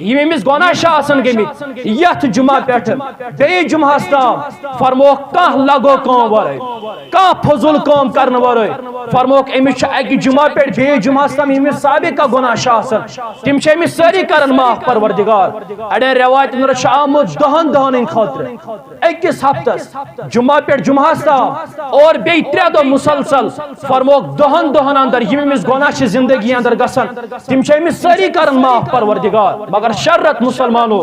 [SPEAKER 2] یِم أمِس گۄناہ چھِ آسان گٔمٕتۍ یتھ جمعہ پٮ۪ٹھ بیٚیہِ جمعہس تام فرموک کانٛہہ لگو کٲم ورٲے کانٛہہ فضوٗل کٲم کرنہٕ ورٲے فرموک أمِس چھُ اکہِ جمعہ پٮ۪ٹھ بیٚیہِ جمعہس تام یِم سابقہ گۄناہ چھِ آسان تِم چھِ أمِس سٲری کران معاف پروردگار اڑٮ۪ن رٮ۪وایتن منٛز چھُ آمُت دہن ہٕنٛدۍ خٲطرٕ أکِس ہفتس جمعہ پٮ۪ٹھ جمعہس تام اور بیٚیہِ 3 دۄہ مسلسل فرموک دہن اندر یِم أمِس گۄناہ چھِ زندگی اندر گژھان تِم چھِ أمِس سٲری کران معاف پروردگار مگر شرط مسلمانو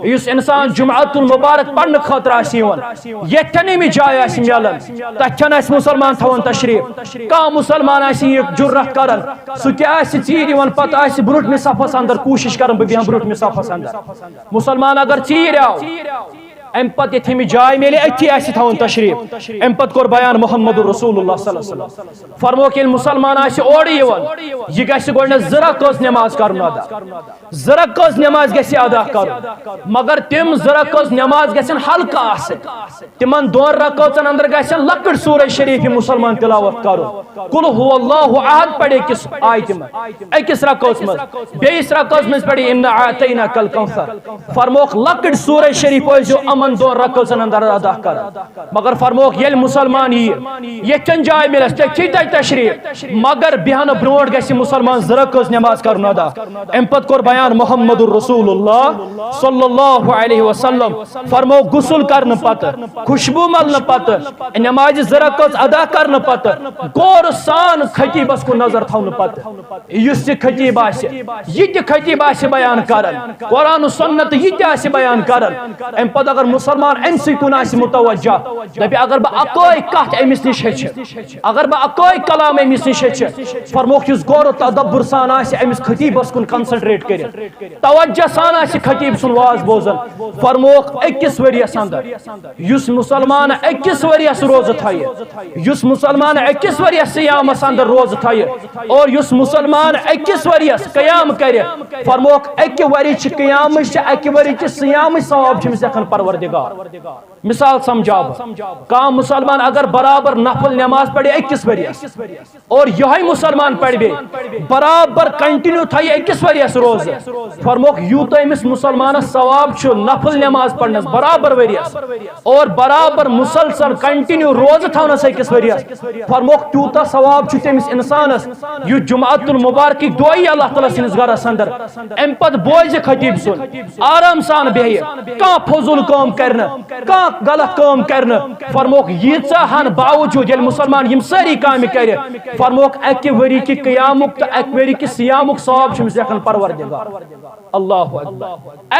[SPEAKER 2] یُس انسان جمعۃ المبارک پرنہٕ خٲطرٕ آسہِ یِوان ییٚتھٮ۪ن أمِس جاے آسہِ میلان تتھٮ۪ن آسہِ مُسلمان تھاوان تشریف کانٛہہ مُسلمان آسہِ یہِ جُرت کران سُہ تہِ آسہِ ژیٖرۍ یِوان پتہٕ آسہِ برٛونٛٹھمہِ صفس اندر کوٗشش کران بہٕ بیٚہمہٕ برٛونٛٹھمہِ صفس اندر مُسلمان اگر ژیٖرۍ آو امہِ پتہٕ ییٚتہِ أمِس جاے میلہِ أتھی آسہِ تھاوان تشریف امہِ پتہٕ کوٚر بیان محمد رسول اللہ صلی اللہ علیہ وسلم فرموک ییٚلہِ مُسلمان آسہِ اورٕ یِوان یہِ گژھِ گۄڈنٮ۪تھ 2 رکٲژ نٮ۪ماز کرُن ادا 2 رکٲژ نٮ۪ماز گژھِ ادا کرُن مگر تِم 2 رکٲژ نٮ۪ماز گژھن ہلکہٕ آسٕنۍ تِمن 2 رکٲژن اندر گژھن لۄکٕٹ سورہ شریف یہِ مُسلمان تلاوت کرُن قل هو اللہ احد پرِ أکِس آیتہِ منٛز أکِس رکٲژ منٛز بیٚیِس رکٲژ منٛز پرِ اِنَّا اعطیناکَ الکوثر فرموک لۄکٕٹ سورہ شریف ٲسۍزیو یِمن 2 رکٲژن اندر ادا کران مگر فرموک ییٚلہِ مُسلمان یِیہِ ییٚتھٮ۪ن جاے مِلٮ۪س تٔتھی تتہِ تشریف مگر بیہنہٕ برونٛٹھ گژھِ مُسلمان 2 رکٲژ نٮ۪ماز کرُن ادا امہِ پتہٕ کوٚر بیان محمد رسول اللہ صلی اللہ علیہ وسلم فرموک غسل کرنہٕ پتہٕ خوشبو ملنہٕ پتہٕ نٮ۪مازِ 2 رکٲژ ادا کرنہٕ پتہٕ غورٕ سان خطیبس کُن نظر تھاونہٕ پتہٕ یُس تہِ خطیب آسہِ یہِ تہِ خطیب آسہِ بیان کران قرآن و سنت یہِ تہِ آسہِ بیان کران امہِ پتہٕ اگر مسلمان أمۍ سٕے کُن آسہِ متوجہ دپہِ اگر بہٕ اکٲے کتھ أمِس نِش ہیٚچھِ اگر بہٕ اکٲے کلام أمِس نِش ہیٚچھِ فرموک یُس غور و تدبر سان آسہِ أمِس خطیبس کُن کنسنٹریٹ کٔرِتھ توجہ سان آسہِ خطیب سُنٛد واز بوزان فرموک 21 ؤرِیس اندر یُس مسلمان 21 ؤرِیس روزٕ تھایہِ یُس مسلمان 21 ؤرِیس سیامس اندر روزٕ تھایہِ اور یُس مسلمان 21 ؤرِیس قیام کرِ فرموک 1 ؤری چہِ قیامٕچ تہٕ 1 ؤری چہِ سیامٕچ ثواب چھِ أمِس لیکھان پروردگار مثال سمجھاو کانٛہہ مسلمان اگر برابر نفل نماز پڑھے 21 ؤرِیس اور یہے مسلمان پڑھ بیٚیہِ برابر کنٹینیو تھایہِ 21 ؤرِیس روزٕ فرموک یوٗتاہ أمِس مسلمانس ثواب چھُ نفل نماز پڑھنس برابر ؤرِیس اور برابر مسلسل کنٹینیو روزٕ تھاونس 21 ؤرِیس فرموک تیوٗتاہ ثواب چھُ تٔمِس انسانس یُس جمعۃ المبارکٕکۍ دۄہ یی اللہ تعالیٰ سٕنٛدِس گرس اندر امہِ پتہٕ بوزِ خطیب سُنٛد آرام سان بیٚہہِ کانٛہہ فضوٗل کٲم کرِ نہٕ کانٛہہ غلط کٲم کرِ نہٕ فرموک ییٖژاہن باوجوٗد ییٚلہِ مُسلمان یِم سٲری کامہِ کرِ فرموک 1 ؤری کہِ قیامُک تہٕ 1 ؤری کہِ سیامُک ثواب چھُ أمِس لیکھان پروردگار اللہ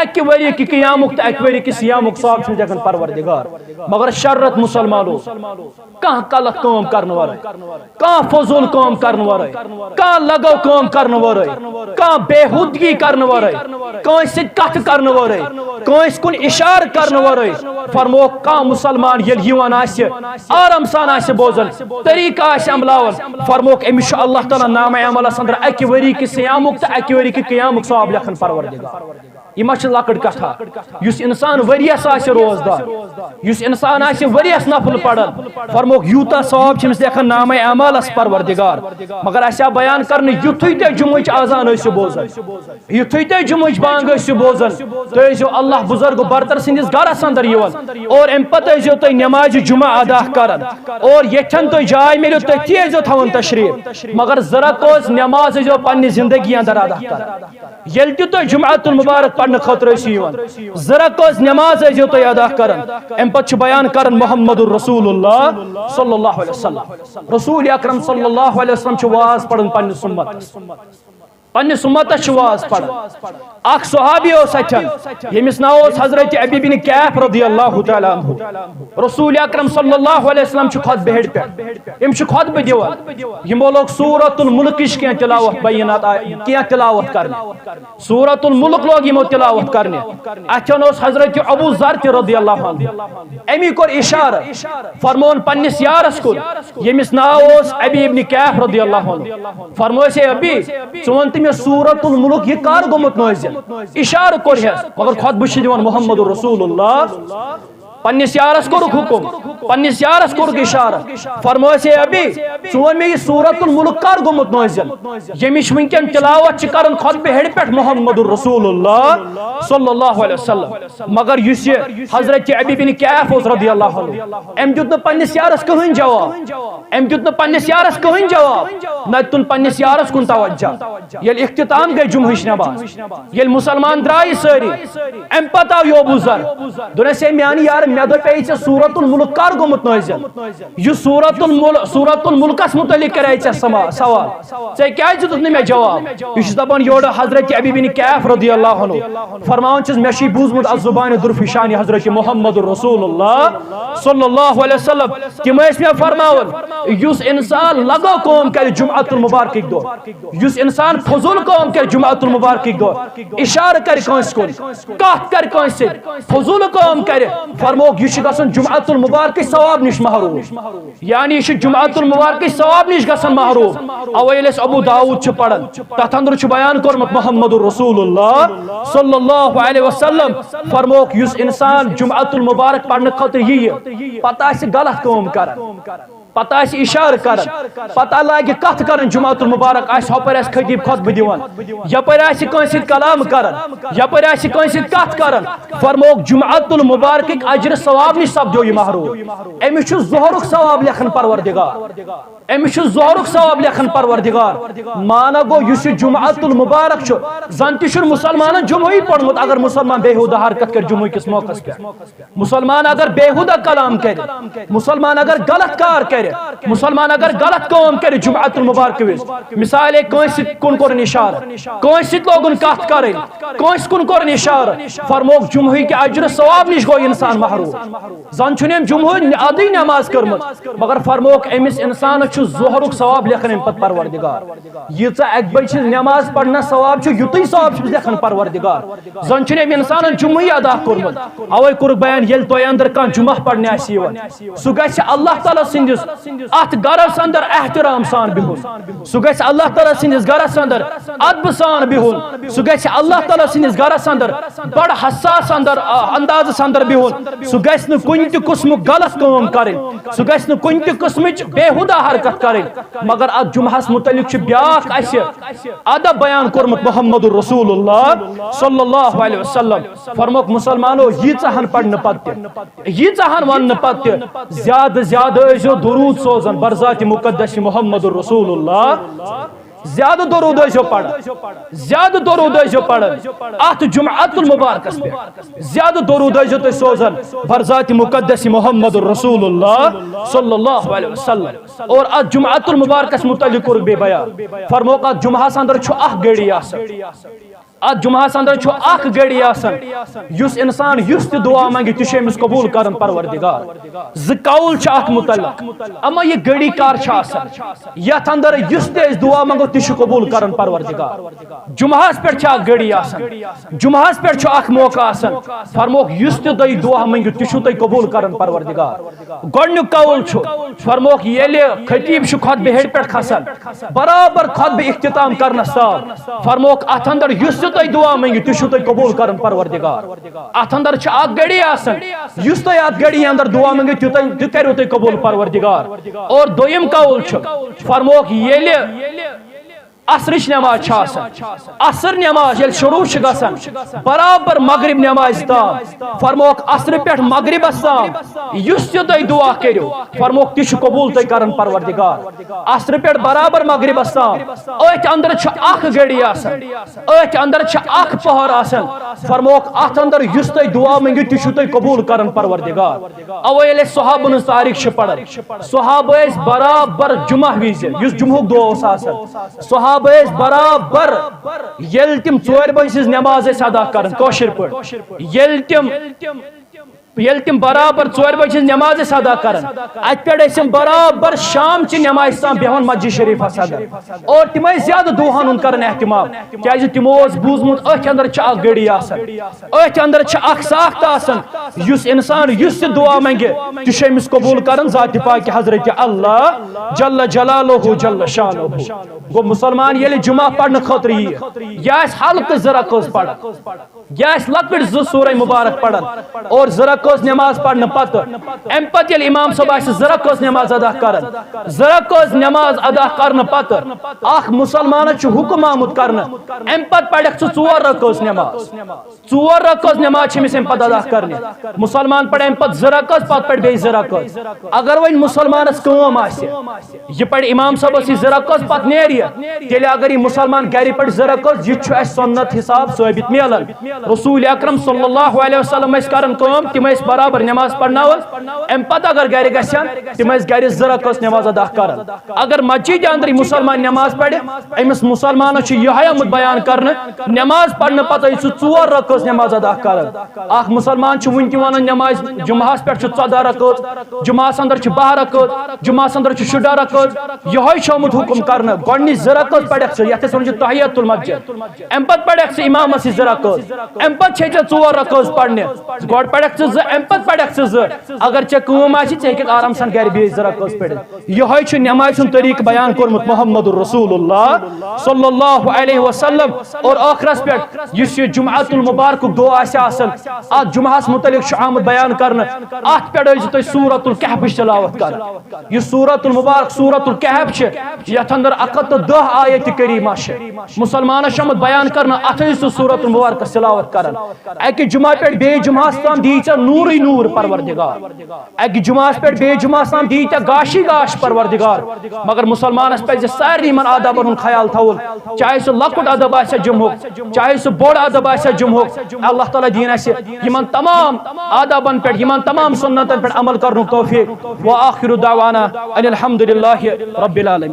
[SPEAKER 2] اکبر 1 ؤری کہِ قیامُک تہٕ 1 ؤری کہِ سیامُک ثواب چھُ أمِس لیکھان پروردگار مگر شرط مسلمانو کانٛہہ غلط کٲم کرنہٕ ورٲے کانٛہہ فضوٗل کٲم کرنہٕ ورٲے کانٛہہ لگو کٲم کرنہٕ ورٲے کانٛہہ بےہودگی کرنہٕ ورٲے کٲنٛسہِ سۭتۍ کتھ کرنہٕ ورٲے کٲنٛسہِ کُن اِشارٕ کرنہٕ ورٲے فرموک کانٛہہ مُسلمان ییٚلہِ یِوان آسہِ آرام سان آسہِ بوزان طریقہٕ آسہِ عملاوان فرموک أمِس چھُ اللہ تعالیٰ نامہ عملس اندر 1 ؤری کہِ سیامُک تہٕ 1 ؤری کہِ قیامُک ثواب لیکھان پروردگار یہ ما چھِ لۄکٕٹ کتھا یُس انسان ؤرِیس آسہِ روزدار یُس انسان آسہِ ؤرِیس نفل پران فرموک یوٗتاہ ثواب چھِ أمِس لیکھان نامہ اعمالس پروردگار مگر اَسہِ آو بیان کرنہٕ یُتھُے تُہۍ جمعٕچ اذان ٲسِو بوزان یُتھُے تُہۍ جمعٕچ بانگ ٲسِو بوزان تُہۍ ٲسِو اللہ بُزرگ برتر سٕنٛدِس گرس اندر یِوان اور امہِ پتہٕ ٲسۍزیو تُہۍ نٮ۪مازِ جمعہ ادا کران اور ییٚتھٮ۪ن تُہۍ جاے میلِو تٔتھی ٲسۍزیو تھاوان تشریف مگر 2 رکٲژ نٮ۪ماز ٲسۍزیو پننہِ زندگی اندر ادا کران ییٚلہِ تہِ تُہۍ جمعۃ المبارک پرنہٕ خٲطرٕ ٲسِو یِوان 2 رکٲژ نٮ۪ماز ٲسۍزیو تُہۍ ادا کران امہِ پتہٕ چھُ بیان کران محمد رسول اللہ صلی اللہ علیہ وسلم رسول اکرم صلی اللہ علیہ وسلم چھُ واز پران پننِس اُمتس پنس امتس واز پڑھان اخ صحابی اتھن یمس ناو حضرت ابی بن کیف رضی اللہ تعالی عنہ رسول اکرم صلی اللہ علیہ وسلم خطبہ ہیڈ پہ یم خطبہ دیوان یمو لوگ سورۃ الملک کی تلاوت بیانات کی تلاوت کرنے سورۃ الملک لوگ یمو تلاوت کرنے اتھن حضرت ابو ذر رضی اللہ عنہ امی کور اشارہ فرمون پنس یارس کن یمس ناو ابی بن کیف رضی اللہ عنہ فرموس ابی ون تہ سورۃ الملک یہ کار گومت نازل اشارہ کور مگر خطبہ چھ دیوان محمد رسول اللہ پنس یارس کورک حکم پنس یارس کورک اشارہ فرموس ابی ون میں یہ سورۃ الملک کار گومت نازل یمش ونکن تلاوت چھ کرن خطبہ ہیڈ پہ محمد رسول اللہ صلی اللہ علیہ وسلم مگر یس حضرت ابی بن کیف رضی اللہ عنہ ام دیت نہ پنس یارس کہن جواب ام دیت نہ پنس یارس کہن جواب نہ تن پنس یارس کن توجہ یل اختتام گئی جمعہ نماز یل مسلمان درائی ساری ام پتہ یو ابو ذر دنے سے میانی یار مے دپے سورۃ الملک کار گومت نازل یہ سورۃ الملکس متعلق کرے سوال ژے کیازِ دِتُتھ نہٕ مےٚ جواب یہ چھُ دپان یورٕ حضرت ابی بن کیف رضی اللہ عنہ فرماوان چھُس مےٚ چھُ بوٗزمُت از زبانہِ درفشان حضرت محمد رسول اللہ صلی اللہ علیہ وسلم تم ٲسۍ مےٚ فرماوان یُس انسان لگو کٲم کرِ جمعۃ المبارکٕکۍ دۄہ یُس انسان فضوٗل کٲم کرِ جمعۃ المبارکٕکۍ دۄہ اشارٕ کرِ کٲنٛسہِ کُن کتھ کرِ کٲنٛسہِ سۭتۍ فضوٗل کٲم کرِ فرموک یہ گژھن جمعۃ المبارک ثواب نش محروم یعنی یہ جمعۃ المبارک ثواب نش گژھن محروم اوے ییٚلہِ أسۍ ابو داؤد چھ پران تتھ اندر چھ بیان کورمت محمد رسول اللہ صلی اللہ علیہ وسلم فرموک یس انسان جمعۃ المبارک پڑھنے خاطر یہ پتہ آسہِ غلط کٲم کران پتہ آسہِ اشارہ کران پتہ لاگہِ کتھ کران جمعۃ المبارک آسہِ ہپٲرۍ آسہِ خطیب خطبہ دِوان یپٲرۍ آسہِ کٲنٛسہِ سۭتۍ کلام کران یپٲرۍ آسہِ کٲنٛسہِ سۭتۍ کتھ کران فرموک جمعۃ المبارکٕکۍ اجر ثواب نش سپدیو یہ محروم أمس چھُ ظہرُک ثواب لیکھان پروردگار أمس چھُ ظہرُک ثواب لیکھان پروردگار مانا گو یُس یہ جمعۃ المبارک چھُ زن تہِ چھُنہٕ مسلمانن جمعی پوٚرمُت اگر مسلمان بےہودہ حرکت کر جمعہ کس موقع پہ مسلمان اگر بےہودہ کلام کرِ مسلمان اگر غلط کار کرِ مسلمان اگر غلط کام کرِ جمعۃ المبارک وز مثال کٲنٛسہِ کُن کوٚرُن اشارہ کٲنٛسہِ سۭتۍ لوگُن کتھ کرٕنۍ کٲنٛسہِ کُن کوٚرُن اشارہ فرموک جمعہ کہ اجر ثواب نش گو انسان محروم زن چھُنہٕ أمۍ جمعہ ادٕے نماز کٔرمٕژ مگر فرموک أمس انسانس چھُ ظہرُک ثواب لیکھان امہِ پتہٕ پروردگار ییٖژاہ اکہِ بجہِ ہٕنٛز نماز پرنس ثواب چھُ یُتُے ثواب چھُس لیکھان پروردگار زن چھُنہٕ أمۍ انسانن جمعہ ادا کوٚرمُت اوے کوٚرُکھ بیان ییٚلہِ تۄہہِ اندر کانٛہہ جمعہ پرنہِ آسہِ یِوان سُہ گژھِ اللہ تعالیٰ سٕنٛدِس ات گرس اندر احترام سان بہن سہ گژھِ اللہ تعالیٰ سٕنٛدِس گرس اندر ادبہٕ سان بہن سہ گژھِ اللہ تعالیٰ سٕنٛدِس گرس اندر بڑ حساس اندازس اندر بہن سہ گژھِ نہٕ کُنہِ تہِ قٕسمُک غلط کٲم کرٕنۍ سہ گژھِ نہٕ کُنہِ تہِ قٕسمٕچ بےہودہ حرکت کرٕنۍ مگر اتھ جمعہس متعلق چھُ بیاکھ اسہِ ادب بیان کوٚرمُت محمد رسول اللہ صلی اللہ علیہ وسلم فرموک مسلمانو ییٖژاہن پرنہٕ پتہٕ تہِ ییٖژاہن وننہٕ پتہٕ تہِ زیادٕ زیادٕ ٲسۍزیو درود سوزان برذات مقدس محمد رسول اللہ زیادہ درود ٲسۍزیو پڑھان زیادہ درود ٲسۍزیو پڑھان اتھ جمعۃ المبارکس پہ زیادہ درود ٲسۍزیو تُہۍ سوزان برذات مقدس محمد رسول اللہ صلی اللہ علیہ وسلم اور اتھ جمعۃ المبارکس متعلق کوٚرُکھ بیٚیہِ بیان فرموک اتھ جمعہس اندر چھُ اکھ گھڑی آسان ات جمعہس اندر چھُ اکھ گھڑی آسان یُس انسان یُس تہِ دعا منگہِ تہِ چھُ أمِس قبول کران پروردگار زٕ قول چھِ اتھ متعلق اما یہ گھڑی کر چھِ آسان یتھ اندر یُس تہِ أسۍ دعا منگو تہِ چھُ قبول کران پروردگار جمعہس پٮ۪ٹھ چھِ اکھ گھڑی آسان جمعہس پٮ۪ٹھ چھُ اکھ موقع آسان فرموک یُس تہِ تُہۍ دعا منگِو تہِ چھُو تُہۍ قبول کران پروردگار گۄڈنیُک قول چھُ فرموک ییٚلہِ خطیب چھُ خطبہ ہیٚرِ پٮ۪ٹھ کھسان برابر خطبہ اختتام کرنس تام فرموک اتھ اندر یُس تہِ تُہۍ دعا منگِو تہِ چھُو تُہۍ قبول کران پروردگار اتھ اندر چھِ اکھ گھڑی آسان یُس تُہۍ اتھ گھڑی اندر دعا منگِو تہِ کٔرِو تُہۍ قبول پروردگار اور دوٚیِم قول چھُ فرموک ییٚلہِ عصرٕچ نماز چھِ آسان عصر نماز ییٚلہِ شروع چھِ گژھان برابر مغرب نمازِ تام فرموک عصرٕ پٮ۪ٹھ مغربس تام یُس تہِ تُہۍ دعا کٔرِو فرموک تہِ چھُ قبول تُہۍ کران پروردگار عصرٕ پٮ۪ٹھ برابر مغربس تام أتھۍ اندر چھِ اکھ گھڑی آسان أتھۍ اندر چھِ اکھ پہر آسان فرموک اتھ اندر یُس تُہۍ دعا منگِو تہِ چھُو تُہۍ قبول کران پروردگار اوے ییٚلہِ أسۍ صحابن ہٕنٛز تاریخ چھِ پران صحابہٕ ٲسۍ برابر جمعہ وِزِ یُس جمعہُک دۄہ اوس آسان صحابہٕ صحابہ برابر یل تم 4 بجے نماز ادا کرن کوشر پہ یل تم برابر 4 بجے نماز ادا کرن ات پہ برابر شام چہ نماز تام بہن مسجد شریف اندر اور تم زیادہ دہن کرن اہتمام کیاز تمو بوزمت اتھ اندر اخ گڑی آسان اتھ اندر اخ ساخت آسان یس انسان یس دعا منگے تہ امس قبول کرن ذات پاک حضرت اللہ جل جلالہ جل شانہ گو مسلمان یل جمعہ پڑھنے خاطر یہ حلقہ زرقز پڑھ یہ لکٹ 2 سورہ مبارک پڑھن اور زرقز نماز پڑھنے پتہ ام پتہ یل امام صاحب زرقز نماز ادا کرن زرقز نماز ادا کرنے پتہ اخ مسلمان حکم آمد کرنے ام پتہ پڑھک 4 رکعت نماز 4 رکعت نماز امس ام پتہ ادا کرنے مسلمان پڑھ ام پتہ زرقز پتہ پڑھ بیٚیہِ زرقز اگر وۄنۍ مسلمانس کٲم آسہِ یہ پڑھ امام صاحب زرقز پتہ نیرِ تیٚلہِ اگر یہ مسلمان گھرِ پڑھ زرقز یہ چھُ اسہِ سنت حساب ثٲبت میلان رسول اکرم صلی اللہ علیہ وسلم ٲسۍ کران کٲم تم ٲسۍ برابر نماز پڑھناوان ام پتہ اگر گھرِ گژھن تم ٲسۍ گھرِ زرقز نماز ادا کران اگر مسجد اندر مسلمان نماز پڑھِ امس مسلمانس چھُ یہے آمُت بیان کرنہٕ نماز پڑھنے پتہ ٲسۍ 4 رکعت نماز ادا کران اخ مسلمان چھُ وُنہِ تہِ ونان نماز جمعہس پٮ۪ٹھ چھُ 14 رکعت جمعہس اندر چھُ 12 رکعت جمعہس اندر چھُ 16 رکعت یہے چھُ آمُت حکم کرنہٕ گۄڈنِچ 2 رکعت پڑھکھ ژٕ یتھ أسۍ ونان چھِ تحیۃ المسجد ام پتہ پڑھکھ ژٕ امامس 2 رکعت ام پتہ چھے ژےٚ 4 رکعت پڑھنہِ گۄڈٕ پڑھکھ ژٕ 2 ام پتہ پڑھکھ ژٕ 2 اگر ژےٚ کٲم آسہِ ژٕ ہیٚککھ آرام سان گھرِ بیٚیہِ 2 رکعت پٔرِتھ یہے چھُ نمازِ ہُنٛد طریقہٕ بیان کوٚرمُت محمد رسول اللہ صلی اللہ علیہ وسلم اور ٲخرس پٮ۪ٹھ یُس یہ جمعۃ المبارکُک دۄہ آسہِ آسان اتھ جمعہس متعلق چھُ آمُت بیان کرنہٕ اتھ پٮ۪ٹھ ٲسۍزِ تُہۍ سورۃ الکہفٕچ تلاوت کران یہ سورۃ المبارک سورۃ الکہف چھِ یتھ اندر 110 آیت کریمہ چھِ مسلمانس چھُ آمُت بیان کرنہٕ اتھ ٲسۍ سورۃ المبارکس تلاوت کران اکہ جمعہ پٮ۪ٹھ بیٚیہِ جمعہس تام دی ژےٚ نورٕے نور پروردگار اکہ جمعہس پٮ۪ٹھ بیٚیہِ جمعہس تام دی ژےٚ گاشی گاش پروردگار مگر مسلمانس پزِ سارنٕے یِمن آدابن ہُنٛد خیال تھاوُن چاہے سُہ لۄکُٹ ادب آسہِ جمعُک چاہے سُہ بوٚڑ ادب آسہِ جمعُک اللہ تعالیٰ دِیِن اسہِ یِمن تمام آدابن پٮ۪ٹھ یِمن تمام سنتن پٮ۪ٹھ عمل کرنُک توفیق وآخر دعوانا ان الحمد للہ رب العالمین